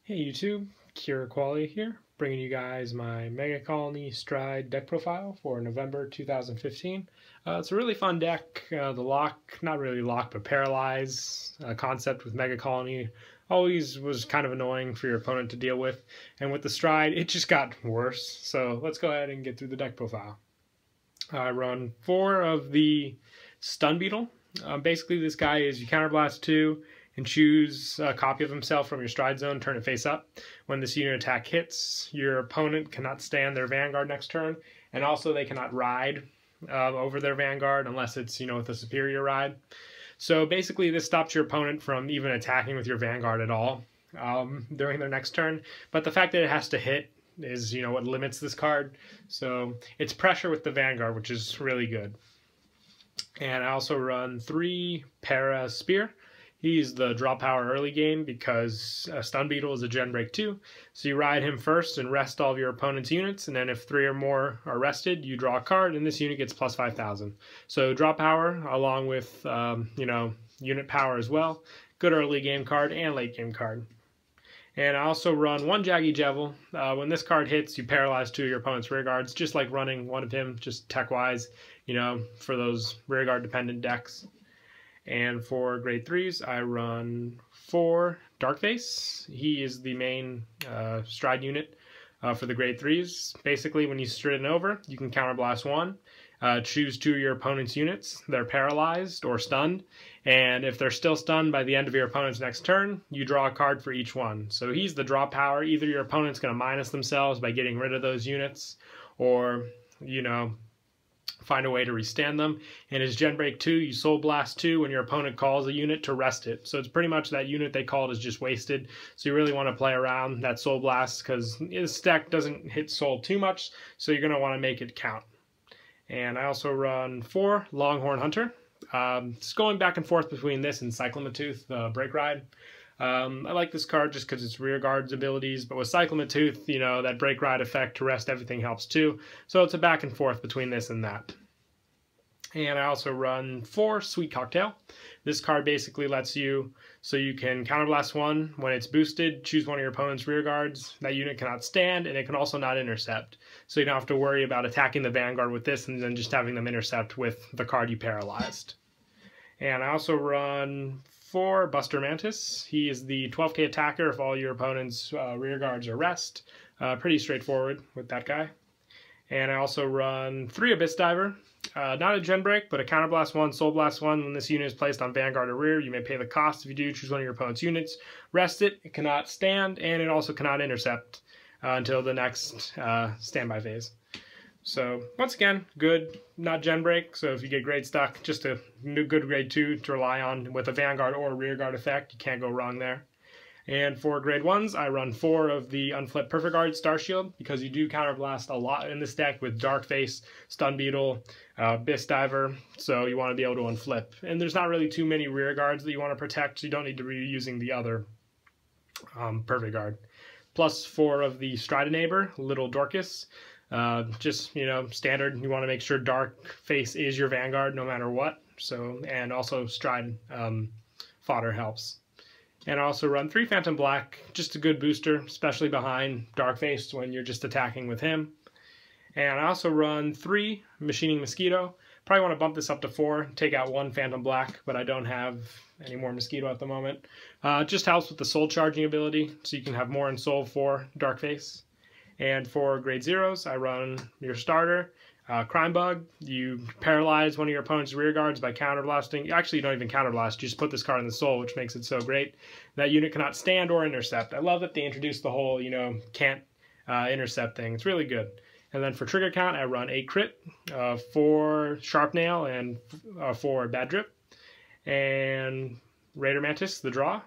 Hey YouTube, Megacolony here, bringing you guys my Megacolony Stride deck profile for November 2015. It's a really fun deck. The lock, not really lock, but paralyze concept with Megacolony always was kind of annoying for your opponent to deal with. And with the Stride, it just got worse. So let's go ahead and get through the deck profile. I run 4 of the Stun Beetle. Basically, this guy is you counterblast 2 and choose a copy of himself from your stride zone, turn it face up. When this unit attack hits, your opponent cannot stand their Vanguard next turn, and also they cannot ride over their Vanguard unless it's, with a superior ride. So basically this stops your opponent from even attacking with your Vanguard at all during their next turn, but the fact that it has to hit is, what limits this card. So it's pressure with the Vanguard, which is really good. And I also run 3 Para Spear. He's the draw power early game because Stun Beetle is a Gen Break 2. So you ride him first and rest all of your opponent's units, and then if 3 or more are rested, you draw a card, and this unit gets plus 5,000. So draw power along with, unit power as well. Good early game card and late game card. And I also run 1 Jaggy Jevil. When this card hits, you paralyze 2 of your opponent's rear guards, just like running one of him, just tech-wise, for those rear guard dependent decks. And for grade 3s, I run 4 Darkface. He is the main stride unit for the grade 3s. Basically, when you stride over, you can counterblast 1. Choose 2 of your opponent's units. They're paralyzed or stunned. And if they're still stunned by the end of your opponent's next turn, you draw a card for each one. So he's the draw power. Either your opponent's going to minus themselves by getting rid of those units, or, find a way to restand them. And his Gen Break 2, you Soul Blast 2 when your opponent calls a unit to rest it. So it's pretty much that unit they called is just wasted. So you really want to play around that Soul Blast because his deck doesn't hit Soul too much, so you're going to want to make it count. And I also run 4 Longhorn Hunter. Just going back and forth between this and Cyclamatooth, the Break Ride. I like this card just because it's rear guard's abilities, but with Cyclamatooth, that Break Ride effect to rest everything helps too. So it's a back and forth between this and that. And I also run 4 Sweet Cocktail. This card basically lets you, so you can counterblast 1 when it's boosted, choose one of your opponent's rear guards. That unit cannot stand, and it can also not intercept. So you don't have to worry about attacking the Vanguard with this and then just having them intercept with the card you paralyzed. And I also run 4 Buster Mantis. He is the 12k attacker if all your opponent's rear guards are rest. Pretty straightforward with that guy. And I also run 3 Abyss Diver. Not a Gen Break, but a Counterblast 1, Soul Blast 1. When this unit is placed on Vanguard or rear, you may pay the cost. If you do, choose one of your opponent's units. Rest it. It cannot stand, and it also cannot intercept until the next standby phase. So, once again, good, not Gen Break. So if you get grade stuck, just a good grade 2 to rely on with a Vanguard or a rear guard effect. You can't go wrong there. And for grade 1s, I run 4 of the Unflipped Perfect Guard Star Shield because you do counterblast a lot in this deck with Darkface, Stun Beetle, Abyss Diver, so you want to be able to unflip. And there's not really too many rear guards that you want to protect, so you don't need to be using the other Perfect Guard. Plus 4 of the Stride Neighbor, Little Dorcas. Just, standard. You want to make sure Darkface is your Vanguard no matter what. So, and also Stride fodder helps. And I also run 3 Phantom Black, just a good booster, especially behind Darkface when you're just attacking with him. And I also run 3 Machining Mosquito. Probably want to bump this up to 4, take out 1 Phantom Black, but I don't have any more Mosquito at the moment. It just helps with the soul charging ability, so you can have more in soul for Darkface. And for grade 0s, I run your starter, Crime Bug. You paralyze one of your opponent's rear guards by counterblasting. Actually, you don't even counterblast. You just put this card in the soul, which makes it so great. That unit cannot stand or intercept. I love that they introduced the whole, can't intercept thing. It's really good. And then for trigger count, I run 8 Crit, 4 Sharp Nail, and 4 Bad Drip. And Raider Mantis, the draw.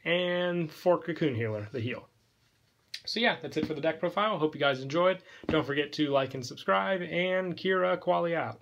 And 4 Cocoon Healer, the heal. So yeah, that's it for the deck profile. Hope you guys enjoyed. Don't forget to like and subscribe, and Kira Quali out.